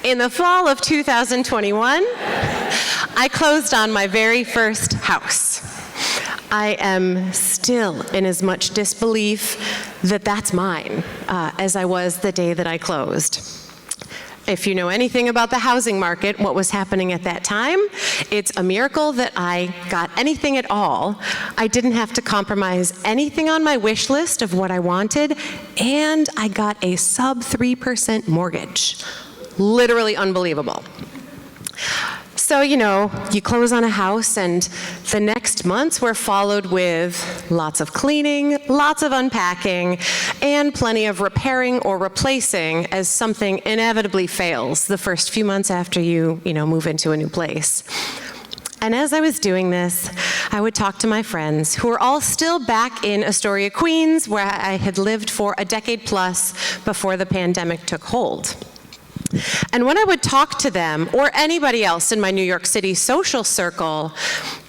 in the fall of 2021, I closed on my very first house. I am still in as much disbelief that that's mine as I was the day that I closed. If you know anything about the housing market, what was happening at that time, it's a miracle that I got anything at all. I didn't have to compromise anything on my wish list of what I wanted, and I got a sub 3% mortgage. Literally unbelievable. So, you close on a house, and the next months were followed with lots of cleaning, lots of unpacking, and plenty of repairing or replacing as something inevitably fails the first few months after you move into a new place. And as I was doing this, I would talk to my friends who were all still back in Astoria, Queens, where I had lived for a decade plus before the pandemic took hold. And when I would talk to them, or anybody else in my New York City social circle,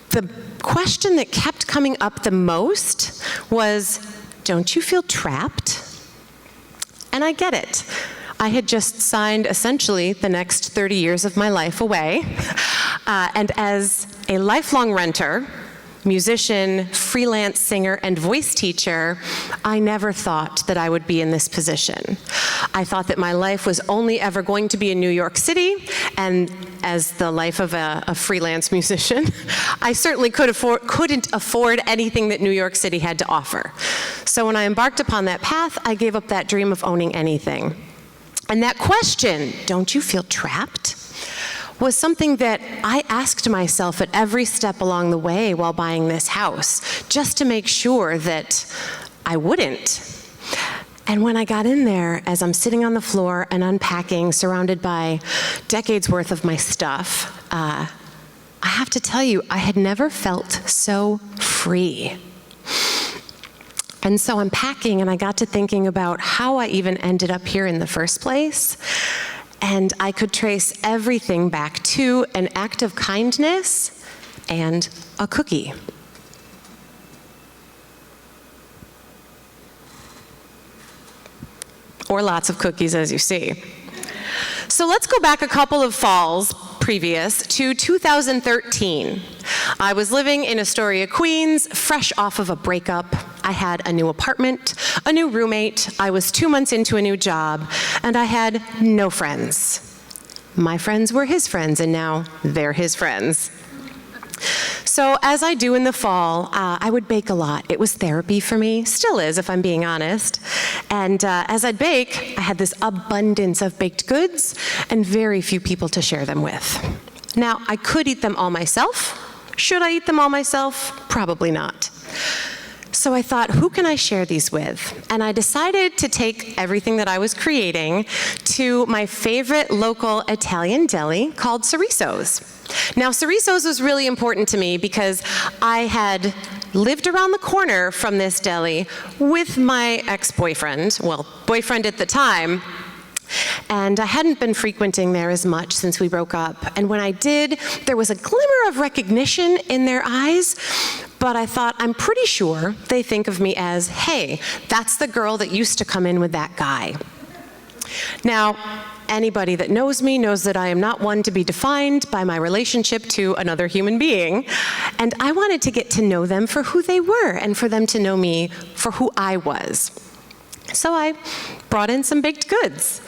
the question that kept coming up the most was, don't you feel trapped? And I get it. I had just signed essentially the next 30 years of my life away. And as a lifelong renter, musician, freelance singer, and voice teacher, I never thought that I would be in this position. I thought that my life was only ever going to be in New York City, and as the life of a freelance musician, I certainly couldn't afford anything that New York City had to offer. So when I embarked upon that path, I gave up that dream of owning anything. And that question, don't you feel trapped? Was something that I asked myself at every step along the way while buying this house, just to make sure that I wouldn't. And when I got in there, as I'm sitting on the floor and unpacking, surrounded by decades worth of my stuff, I have to tell you, I had never felt so free. And so I'm packing, and I got to thinking about how I even ended up here in the first place. And I could trace everything back to an act of kindness and a cookie. Or lots of cookies, as you see. So let's go back a couple of falls previous to 2013. I was living in Astoria, Queens, fresh off of a breakup. I had a new apartment, a new roommate, I was 2 months into a new job, and I had no friends. My friends were his friends, and now they're his friends. So as I do in the fall, I would bake a lot. It was therapy for me, still is if I'm being honest. And as I'd bake, I had this abundance of baked goods and very few people to share them with. Now, I could eat them all myself. Should I eat them all myself? Probably not. So I thought, who can I share these with? And I decided to take everything that I was creating to my favorite local Italian deli called Cereso's. Now, Cereso's was really important to me because I had lived around the corner from this deli with my ex-boyfriend, well, boyfriend at the time, and I hadn't been frequenting there as much since we broke up. And when I did, there was a glimmer of recognition in their eyes, but I thought, I'm pretty sure they think of me as, hey, that's the girl that used to come in with that guy. Now, anybody that knows me knows that I am not one to be defined by my relationship to another human being, and I wanted to get to know them for who they were and for them to know me for who I was. So I brought in some baked goods.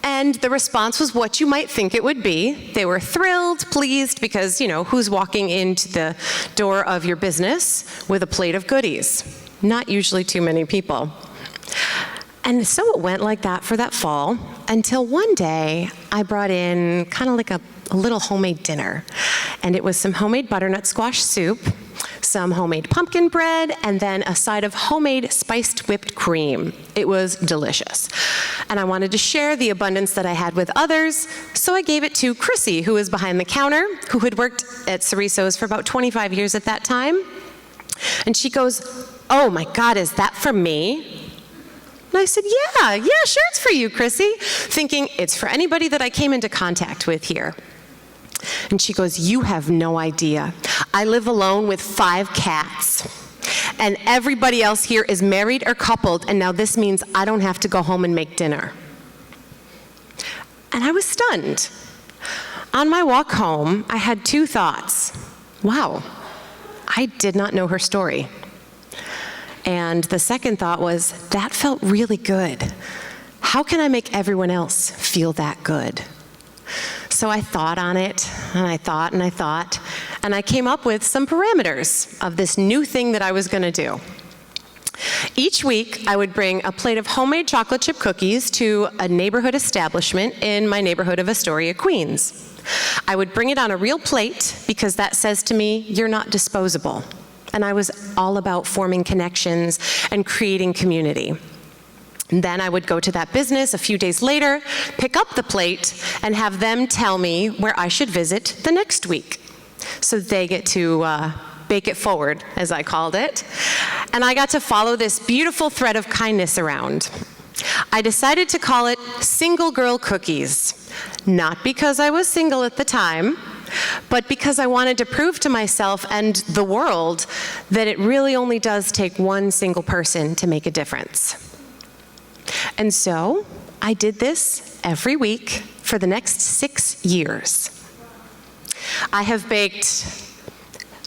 And the response was what you might think it would be. They were thrilled, pleased, because, who's walking into the door of your business with a plate of goodies? Not usually too many people. And so it went like that for that fall, until one day I brought in kind of like a little homemade dinner. And it was some homemade butternut squash soup, some homemade pumpkin bread, and then a side of homemade spiced whipped cream. It was delicious. And I wanted to share the abundance that I had with others, so I gave it to Chrissy, who was behind the counter, who had worked at Cereso's for about 25 years at that time. And she goes, "Oh my God, is that for me?" And I said, yeah, sure, it's for you, Chrissy, thinking it's for anybody that I came into contact with here. And she goes, "You have no idea. I live alone with 5 cats. And everybody else here is married or coupled, and now this means I don't have to go home and make dinner." And I was stunned. On my walk home, I had two thoughts. Wow, I did not know her story. And the second thought was, that felt really good. How can I make everyone else feel that good? So I thought on it, and I thought, and I thought, and I came up with some parameters of this new thing that I was going to do. Each week, I would bring a plate of homemade chocolate chip cookies to a neighborhood establishment in my neighborhood of Astoria, Queens. I would bring it on a real plate because that says to me, you're not disposable. And I was all about forming connections and creating community. And then I would go to that business a few days later, pick up the plate, and have them tell me where I should visit the next week. So they get to bake it forward, as I called it. And I got to follow this beautiful thread of kindness around. I decided to call it Single Girl Cookies, not because I was single at the time, but because I wanted to prove to myself and the world that it really only does take one single person to make a difference. And so I did this every week for the next 6 years. I have baked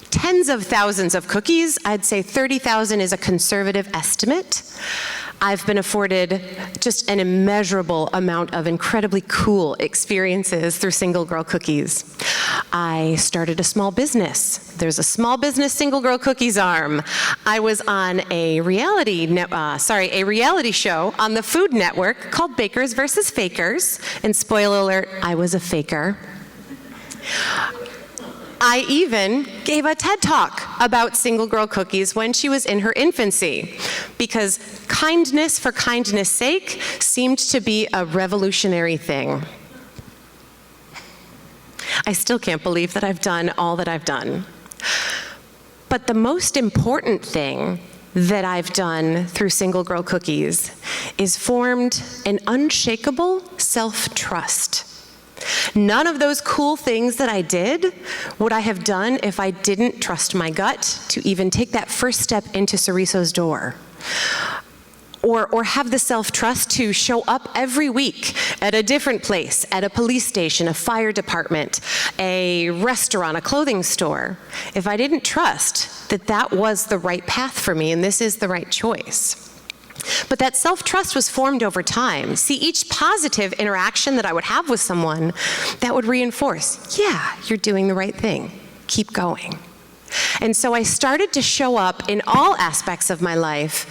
tens of thousands of cookies. I'd say 30,000 is a conservative estimate. I've been afforded just an immeasurable amount of incredibly cool experiences through Single Girl Cookies. I started a small business. There's a small business Single Girl Cookies arm. I was on a reality show on the Food Network called Bakers vs. Fakers. And spoiler alert, I was a faker. I even gave a TED Talk about Single Girl Cookies when she was in her infancy, because kindness for kindness' sake seemed to be a revolutionary thing. I still can't believe that I've done all that I've done. But the most important thing that I've done through Single Girl Cookies is formed an unshakable self-trust. None of those cool things that I did would I have done if I didn't trust my gut to even take that first step into Ceriso's door. Or have the self-trust to show up every week at a different place, at a police station, a fire department, a restaurant, a clothing store, if I didn't trust that that was the right path for me and this is the right choice. But that self-trust was formed over time. See, each positive interaction that I would have with someone, that would reinforce, yeah, you're doing the right thing. Keep going. And so I started to show up in all aspects of my life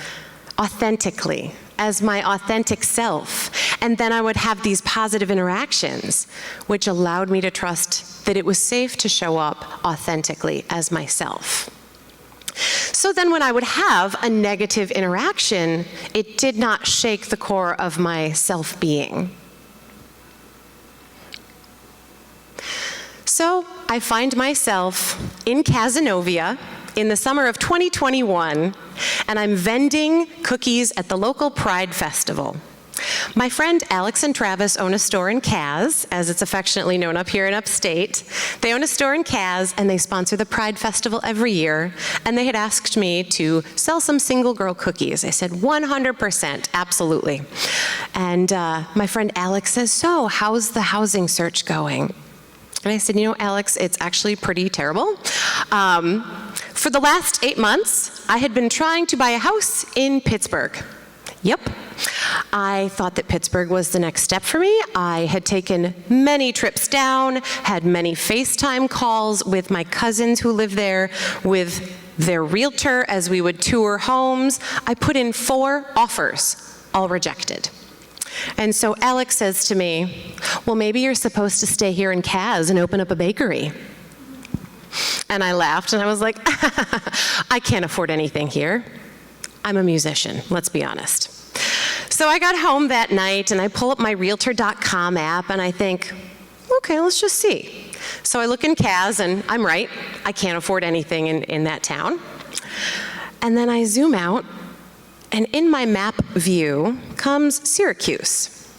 authentically, as my authentic self. And then I would have these positive interactions, which allowed me to trust that it was safe to show up authentically as myself. So then when I would have a negative interaction, it did not shake the core of my self-being. So I find myself in Cazenovia in the summer of 2021, and I'm vending cookies at the local Pride Festival. My friend Alex and Travis own a store in Caz, as it's affectionately known up here in upstate. They own a store in Caz, and they sponsor the Pride Festival every year, and they had asked me to sell some Single Girl cookies. I said, 100%, absolutely. And my friend Alex says, so how's the housing search going? And I said, you know, Alex, it's actually pretty terrible. For the last 8 months, I had been trying to buy a house in Pittsburgh. Yep. I thought that Pittsburgh was the next step for me. I had taken many trips down, had many FaceTime calls with my cousins who live there, with their realtor as we would tour homes. I put in 4 offers, all rejected. And so Alex says to me, well, maybe you're supposed to stay here in Caz and open up a bakery. And I laughed and I was like, I can't afford anything here. I'm a musician, let's be honest. So I got home that night and I pull up my Realtor.com app and I think, okay, let's just see. So I look in Caz and I'm right, I can't afford anything in that town. And then I zoom out, and in my map view comes Syracuse.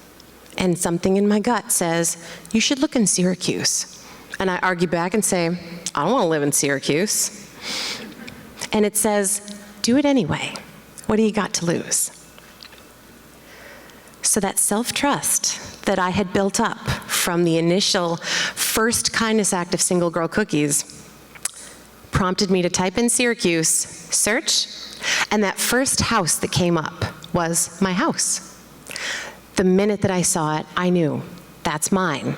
And something in my gut says, you should look in Syracuse. And I argue back and say, I don't want to live in Syracuse. And it says, do it anyway. What do you got to lose? So that self-trust that I had built up from the initial first kindness act of Single Girl Cookies prompted me to type in Syracuse, search, and that first house that came up was my house. The minute that I saw it, I knew, that's mine.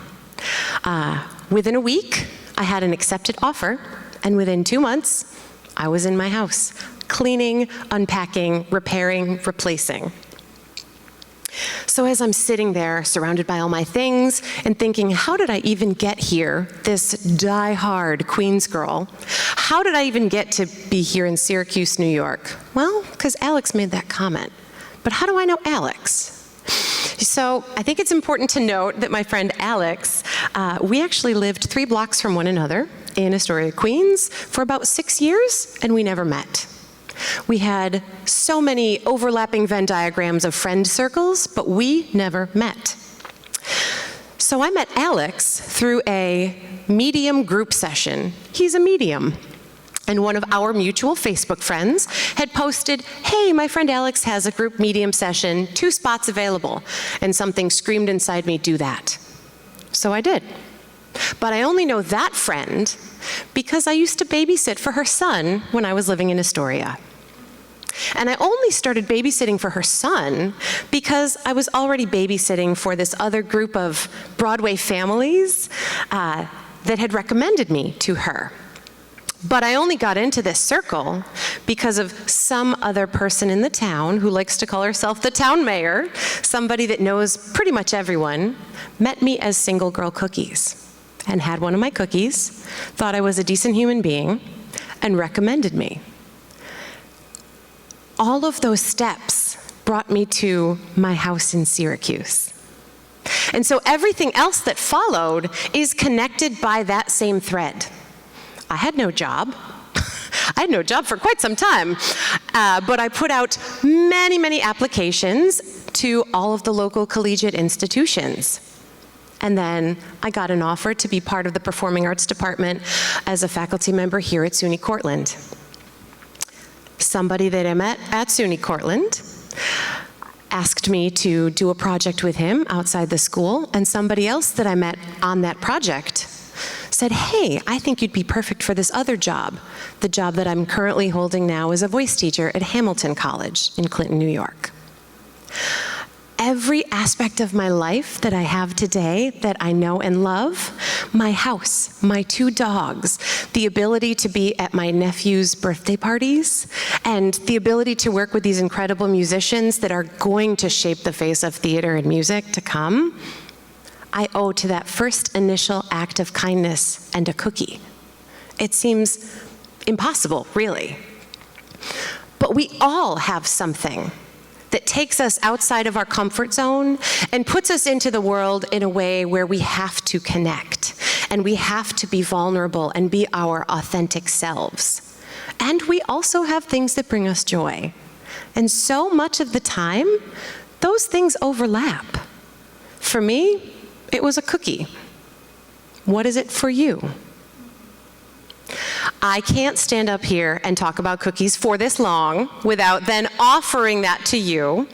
Within a week, I had an accepted offer, and within 2 months, I was in my house, cleaning, unpacking, repairing, replacing. So as I'm sitting there, surrounded by all my things, and thinking, how did I even get here, this die-hard Queens girl? How did I even get to be here in Syracuse, New York? Well, because Alex made that comment. But how do I know Alex? So I think it's important to note that my friend Alex, we actually lived 3 blocks from one another in Astoria, Queens for about 6 years, and we never met. We had so many overlapping Venn diagrams of friend circles, but we never met. So I met Alex through a medium group session. He's a medium. And one of our mutual Facebook friends had posted, hey, my friend Alex has a group medium session, 2 spots available. And something screamed inside me, do that. So I did. But I only know that friend because I used to babysit for her son when I was living in Astoria. And I only started babysitting for her son because I was already babysitting for this other group of Broadway families that had recommended me to her. But I only got into this circle because of some other person in the town who likes to call herself the town mayor, somebody that knows pretty much everyone, met me as Single Girl Cookies and had one of my cookies, thought I was a decent human being, and recommended me. All of those steps brought me to my house in Syracuse. And so everything else that followed is connected by that same thread. I had no job. I had no job for quite some time, but I put out many, many applications to all of the local collegiate institutions. And then I got an offer to be part of the Performing Arts Department as a faculty member here at SUNYCortland. Somebody that I met at SUNYCortland asked me to do a project with him outside the school, and somebody else that I met on that project said, hey, I think you'd be perfect for this other job, the job that I'm currently holding now as a voice teacher at Hamilton College in Clinton, New York. Every aspect of my life that I have today that I know and love, my house, my 2 dogs, the ability to be at my nephew's birthday parties, and the ability to work with these incredible musicians that are going to shape the face of theater and music to come, I owe to that first initial act of kindness and a cookie. It seems impossible, really. But we all have something that takes us outside of our comfort zone and puts us into the world in a way where we have to connect and we have to be vulnerable and be our authentic selves. And we also have things that bring us joy. And so much of the time, those things overlap. For me, it was a cookie. What is it for you? I can't stand up here and talk about cookies for this long without then offering that to you.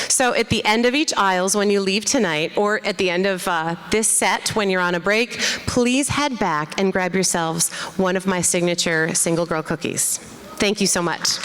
So at the end of each aisles when you leave tonight, or at the end of this set when you're on a break, please head back and grab yourselves one of my signature Single Girl Cookies. Thank you so much.